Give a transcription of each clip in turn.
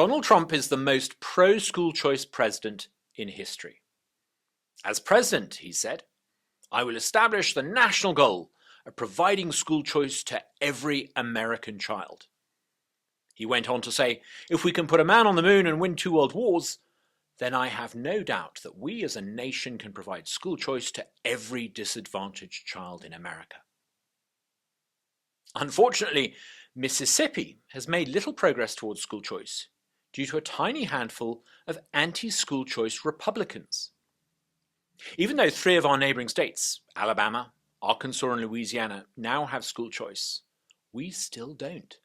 Donald Trump is the most pro-school choice president in history. As president, he said, I will establish the national goal of providing school choice to every American child. He went on to say, if we can put a man on the moon and win 2 world wars, then I have no doubt that we as a nation can provide school choice to every disadvantaged child in America. Unfortunately, Mississippi has made little progress towards school choice due to a tiny handful of anti-school choice Republicans. Even though 3 of our neighboring states, Alabama, Arkansas and Louisiana, now have school choice, we still don't.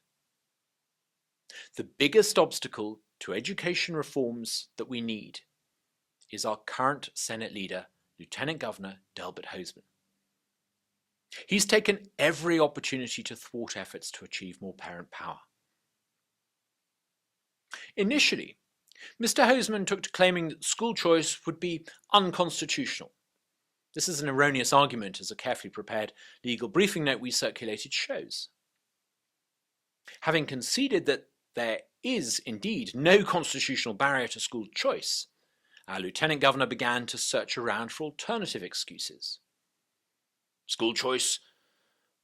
The biggest obstacle to education reforms that we need is our current Senate leader, Lieutenant Governor Delbert Hosemann. He's taken every opportunity to thwart efforts to achieve more parent power. Initially, Mr. Hosemann took to claiming that school choice would be unconstitutional. This is an erroneous argument, as a carefully prepared legal briefing note we circulated shows. Having conceded that there is indeed no constitutional barrier to school choice, our Lieutenant Governor began to search around for alternative excuses. School choice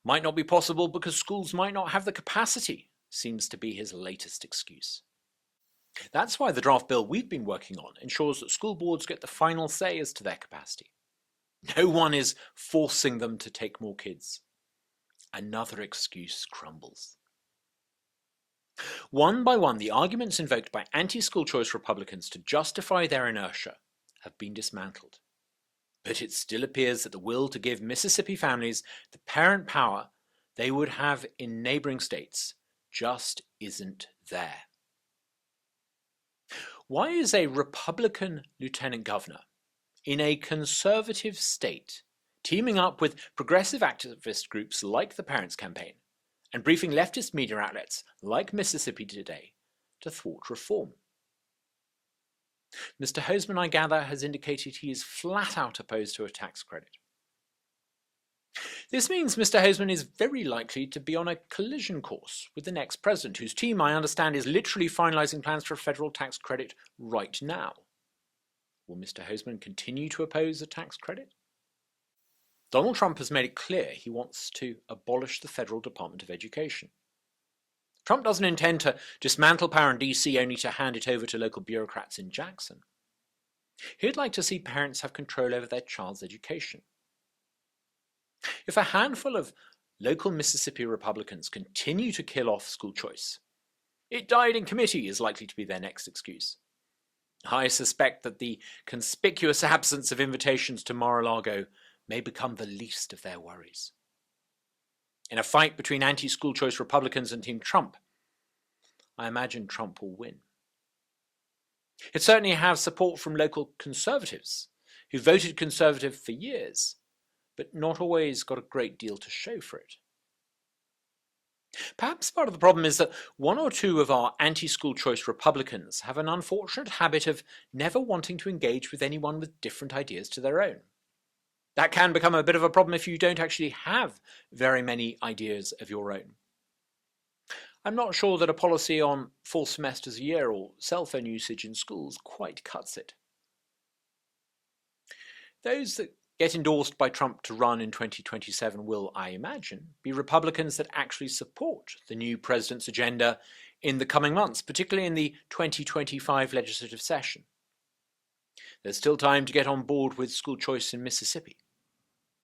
might not be possible because schools might not have the capacity, seems to be his latest excuse. That's why the draft bill we've been working on ensures that school boards get the final say as to their capacity. No one is forcing them to take more kids. Another excuse crumbles. One by one, the arguments invoked by anti-school choice Republicans to justify their inertia have been dismantled. But it still appears that the will to give Mississippi families the parent power they would have in neighboring states just isn't there. Why is a Republican lieutenant governor in a conservative state teaming up with progressive activist groups like the Parents Campaign and briefing leftist media outlets like Mississippi Today to thwart reform? Mr. Hosemann, I gather, has indicated he is flat out opposed to a tax credit. This means Mr. Hosemann is very likely to be on a collision course with the next president, whose team, I understand, is literally finalising plans for a federal tax credit right now. Will Mr. Hosemann continue to oppose a tax credit? Donald Trump has made it clear he wants to abolish the Federal Department of Education. Trump doesn't intend to dismantle power in DC only to hand it over to local bureaucrats in Jackson. He'd like to see parents have control over their child's education. If a handful of local Mississippi Republicans continue to kill off school choice, it died in committee is likely to be their next excuse. I suspect that the conspicuous absence of invitations to Mar-a-Lago may become the least of their worries. In a fight between anti-school choice Republicans and Team Trump, I imagine Trump will win. It certainly has support from local conservatives who voted conservative for years, but not always got a great deal to show for it. Perhaps part of the problem is that 1 or 2 of our anti-school choice Republicans have an unfortunate habit of never wanting to engage with anyone with different ideas to their own. That can become a bit of a problem if you don't actually have very many ideas of your own. I'm not sure that a policy on 4 semesters a year or cell phone usage in schools quite cuts it. Those that get endorsed by Trump to run in 2027 will, I imagine, be Republicans that actually support the new president's agenda in the coming months, particularly in the 2025 legislative session. There's still time to get on board with school choice in Mississippi.